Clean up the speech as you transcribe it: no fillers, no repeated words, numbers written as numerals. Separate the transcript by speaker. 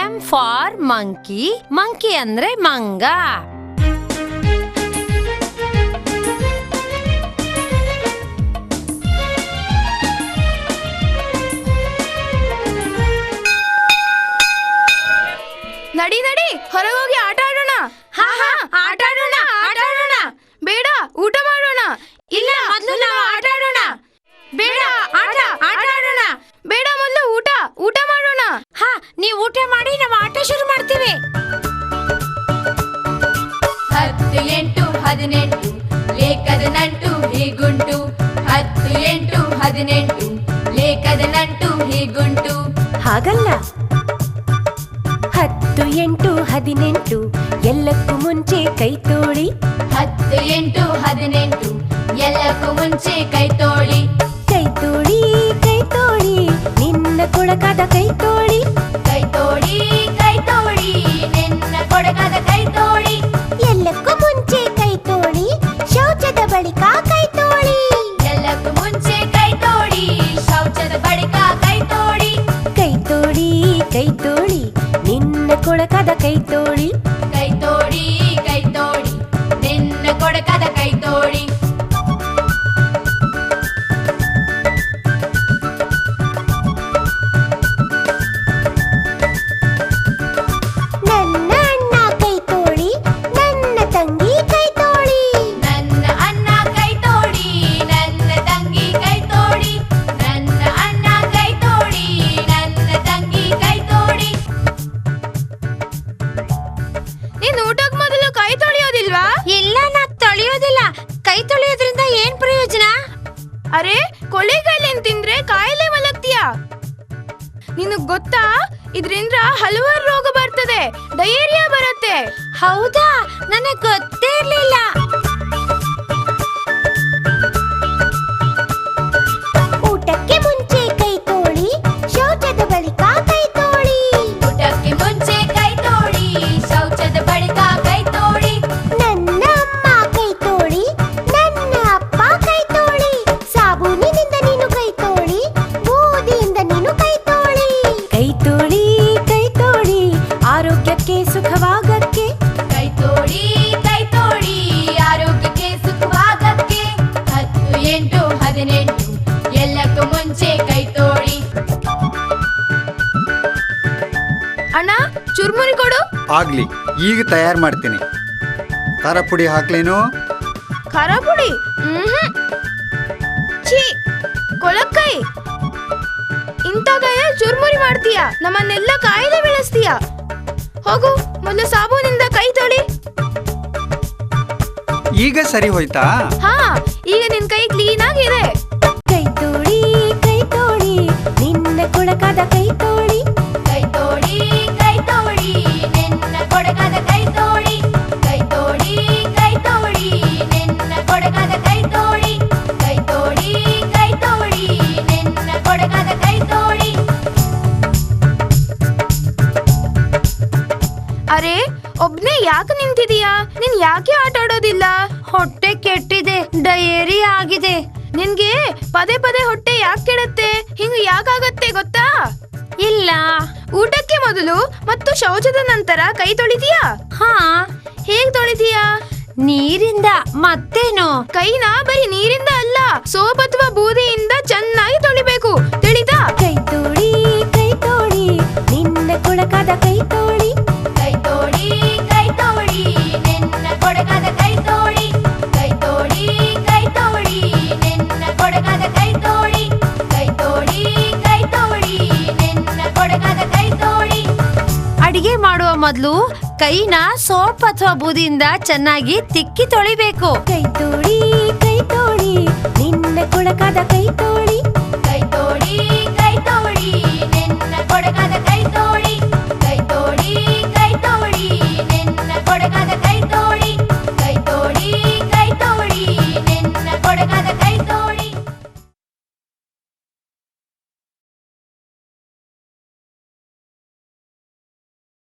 Speaker 1: M for monkey. Monkey ಅಂದ್ರೆ ಮಂಗ.
Speaker 2: ನಡಿ ನಡಿ, ಹೊರಗೋಗಿ ಆಟ ಆಡೋಣ.
Speaker 1: ಹಾ ಹಾ, ಆಟ ಆಡೋಣ, ಆಟ ಆಡೋಣ.
Speaker 2: ಬೇಡ, ಊಟ ಮಾಡೋಣ.
Speaker 1: ಇಲ್ಲ, ಮೊದಲು ನಾವು ಆಟ ಆಡೋಣ. ಬೇಡ, ಆಟ ಆಟ ಆಡೋಣ.
Speaker 2: ಬೇಡ, ಮೊದಲು ಊಟ ಮಾಡೋಣ.
Speaker 1: ಹಾ, ನೀವು ಊಟ ಮಾಡಿ ನಾವು ಆಟ ಶುರು ಮಾಡ್ತೀವಿ.
Speaker 3: 10 8 18 ಲೇಖದ ನಂಟು ಹೀಗುಂಟು. 10 8 18 ಲೇಖದ ನಂಟು ಹೀಗುಂಟು.
Speaker 4: ಹಾಗಲ್ಲ. 10 8 18 ಎಲ್ಲಕ್ಕೂ ಮುಂಚೆ ಕೈ ತೋಳಿ.
Speaker 3: 10 8 18 ಎಲ್ಲಕ್ಕೂ ಮುಂಚೆ ಕೈ ತೋಳಿ.
Speaker 4: ಕೈ ತೋಳಿ, ಕೈ ತೋಳಿ, ನಿನ್ನ ಕೊಡಕಾದ ಕೈ ತೋಳಿ.
Speaker 3: ಕೈ ತೋಳಿ, ಕೈ ತೋಳಿ, ನಿನ್ನ ಕೊಡಕಾದ ಕೈ ತೋಳಿ.
Speaker 4: ಎಲ್ಲಕ್ಕೂ ಮುಂಚೆ ಕೈ ತೋಳಿ, ಶೌಚದ ಬಳಿಕ ಕೈ ತೋಳಿ.
Speaker 3: ಎಲ್ಲಕ್ಕೂ ಮುಂಚೆ ಕೈ ತೋಳಿ, ಶೌಚದ ಬಳಿಕ ಕೈ ತೋಳಿ.
Speaker 4: ಕೈ ತೋಳಿ, ಕೈ ತೋಳಿ, ನಿನ್ನ ಕೊಡಕಾದ ಕೈ ತೋಳಿ.
Speaker 3: ಕೈ ತೋಳಿ, ಕೈ ತೋಳಿ, ನಿನ್ನ ಕೊಡಕಾದ ಕೈ ತೋಳಿ.
Speaker 4: ನನ್ನ ಅಣ್ಣ ಕೈ ತೋಳಿ, ನನ್ನ ತಂಗಿ ಕೈ ತೋಳಿ.
Speaker 3: ನನ್ನ ಅಣ್ಣ ಕೈ ತೋಳಿ, ನನ್ನ ತಂಗಿ ಕೈ ತೋಳಿ. ನನ್ನ ಅಣ್ಣ ಕೈ ತೋಳಿ, ನನ್ನ ತಂಗಿ ಕೈ ತೋಳಿ.
Speaker 2: ನೀನ್ ಊಟಕ್ ಮೊದಲು ಕೈ ತೊಳೆಯೋದಿಲ್ವಾ?
Speaker 1: ಇಲ್ಲ, ನಾ ತೊಳೆಯೋದಿಲ್ಲ. ಕೈ ತೊಳೆಯೋದ್ರಿಂದ ಏನ್ ಪ್ರಯೋಜನ?
Speaker 2: ಅರೆ, ಕೊಳ್ಳೆಗಾಯಿಲೆ ತಿಂದ್ರೆ ಕಾಯಿಲೆ ಮಲಗ್ತೀಯ. ನಿನಗ್ ಗೊತ್ತಾ, ಇದ್ರಿಂದ ಹಲವಾರು ರೋಗ ಬರ್ತದೆ. ಡಯೇರಿಯಾ ಬರುತ್ತೆ.
Speaker 1: ಹೌದಾ? ನನಗೆ ಗೊತ್ತೇ ಇರ್ಲಿಲ್ಲ.
Speaker 4: ಊಟಕ್ಕೆ ಮುಂಚೆ ಕೈ ತೋಳಿ, ಶೌಚದ ಬಳಿಕ ಕೈ ತೋಳಿ.
Speaker 3: ಊಟಕ್ಕೆ ಮುಂಚೆ ಕೈ ತೋಳಿ, ಶೌಚದ ಬಳಿಕ ಕೈ ತೋಳಿ.
Speaker 4: ನನ್ನ ಅಮ್ಮ ಕೈ ತೋಳಿ, ನನ್ನ ಅಪ್ಪ ಕೈ ತೋಳಿ. ಸಾಬೂನಿನಿಂದ ನೀನು ಕೈ ತೋಳಿ, ಬೂದಿಯಿಂದ ನೀನು ಕೈ ತೋಳಿ. ಕೈ ತೋಳಿ, ಕೈ ತೋಳಿ, ಆರೋಗ್ಯಕ್ಕೆ ಸುಖವಾಗಕ್ಕೆ.
Speaker 3: ಕೈ ತೋಳಿ, ಕೈ ತೋಳಿ, ಆರೋಗ್ಯಕ್ಕೆ ಸುಖವಾಗಕ್ಕೆ. 10 8 18 ಎಲ್ಲಕ್ಕೂ ಮುಂಚೆ ಕೈ ತೋಳಿ.
Speaker 2: ಅಣ್ಣ, ಚುರ್ಮುರಿ ಕೊಡು.
Speaker 5: ಆಗ್ಲಿ, ಈಗ ತಯಾರು ಮಾಡ್ತೀನಿ. ಖಾರ ಪುಡಿ ಹಾಕ್ಲೇನು?
Speaker 2: ಖಾರ ಪುಡಿ? ಛೀ, ಕೊಳಕ್ಕೈ. ಇಂಥ ಕೈಯಲ್ಲಿ ಚುರ್ಮುರಿ ಮಾಡ್ತೀಯ, ನಮ್ಮನ್ನೆಲ್ಲ ಕಾಯಿಲೆ ಬೆಳೆಸ್ತೀಯ. ಹೋಗು, ಮೊದಲು ಸಾಬೂನಿಂದ ಕೈ ತೊಳಿ.
Speaker 5: ಈಗ ಸರಿ ಹೋಯ್ತಾ?
Speaker 2: ಹಾ, ಈಗ ನಿನ್ ಕೈ ಕ್ಲೀನ್ ಆಗಿದೆ.
Speaker 4: ಕೈ ತೋಳಿ, ಕೈ ತೋಳಿ, ನಿನ್ನ ಕೊಡಕಾದ ಕೈ ತೋಳಿ.
Speaker 3: ಕೈ ತೋಳಿ, ಕೈ ತೋಳಿ, ನಿನ್ನ ಕೊಡಕಾದ ಕೈ ತೋಳಿ. ಕೈ ತೋಳಿ, ಕೈ ತೋಳಿ, ನಿನ್ನ ಕೊಡಕಾದ ಕೈ ತೋಳಿ. ಕೈ ತೋಳಿ, ಕೈ ತೋಳಿ, ನಿನ್ನ ಕೊಡಕಾದ ಕೈ ತೋಳಿ.
Speaker 2: ಅರೆ, ಒಬ್ನೇ ಯಾಕೆ ನಿಂತಿದೀಯಾ? ನೀನ್ ಯಾಕೆ ಆಟ ಆಡೋದಿಲ್ಲ?
Speaker 1: ಹೊಟ್ಟೆ ಕೆಟ್ಟಿದೆ, ಡಯೇರಿ ಆಗಿದೆ.
Speaker 2: ನಿನ್ಗೆ ಪದೇ ಪದೇ ಹೊಟ್ಟೆ ಯಾಕೆ ಕೆಡುತ್ತೆ? ಹಿಂಗ ಯಾಕಾಗತ್ತೆ ಗೊತ್ತಾ?
Speaker 1: ಇಲ್ಲ.
Speaker 2: ಊಟಕ್ಕೆ ಮೊದಲು ಮತ್ತು ಶೌಚದ ನಂತರ ಕೈ ತೊಳಿತೀಯಾ?
Speaker 1: ಹಾ,
Speaker 2: ಹೇಗ್ ತೊಳಿತೀಯಾ?
Speaker 1: ನೀರಿಂದ. ಮತ್ತೇನು?
Speaker 2: ಕೈನ ಬರೀ ನೀರಿಂದ ಅಲ್ಲ, ಸೋಪ್ ಅಥವಾ ಬೂದಿಯಿಂದ ಚೆನ್ನಾಗಿ ತೊಳಿಬೇಕು. ತಿಳಿತಾ?
Speaker 4: ಕೈ ತೋಳಿ, ಕೈ ತೋಳಿ, ನಿನ್ನ ಕೊಡಕಾದ ಕೈ ತೋಳಿ.
Speaker 3: ಕೈ ತೋಳಿ, ಕೈ ತೋಳಿ, ನಿನ್ನ ಕೊಡಕಾದ ಕೈ ತೋಳಿ. ಕೈ ತೋಳಿ, ಕೈ ತೋಳಿ, ನಿನ್ನ ಕೊಡಕಾದ ಕೈ ತೋಳಿ. ಕೈ ತೋಳಿ, ಕೈ ತೋಳಿ, ನಿನ್ನ ಕೊಡಕಾದ ಕೈ ತೋಳಿ.
Speaker 1: ಅಡಿಗೆ ಮಾಡುವ ಮೊದಲು ಕೈನ ಸೋಪ್ ಅಥವಾ ಬೂದಿಯಿಂದ ಚೆನ್ನಾಗಿ ತಿಕ್ಕಿ ತೊಳಿಬೇಕು.
Speaker 4: ಕೈ ತೋಳಿ,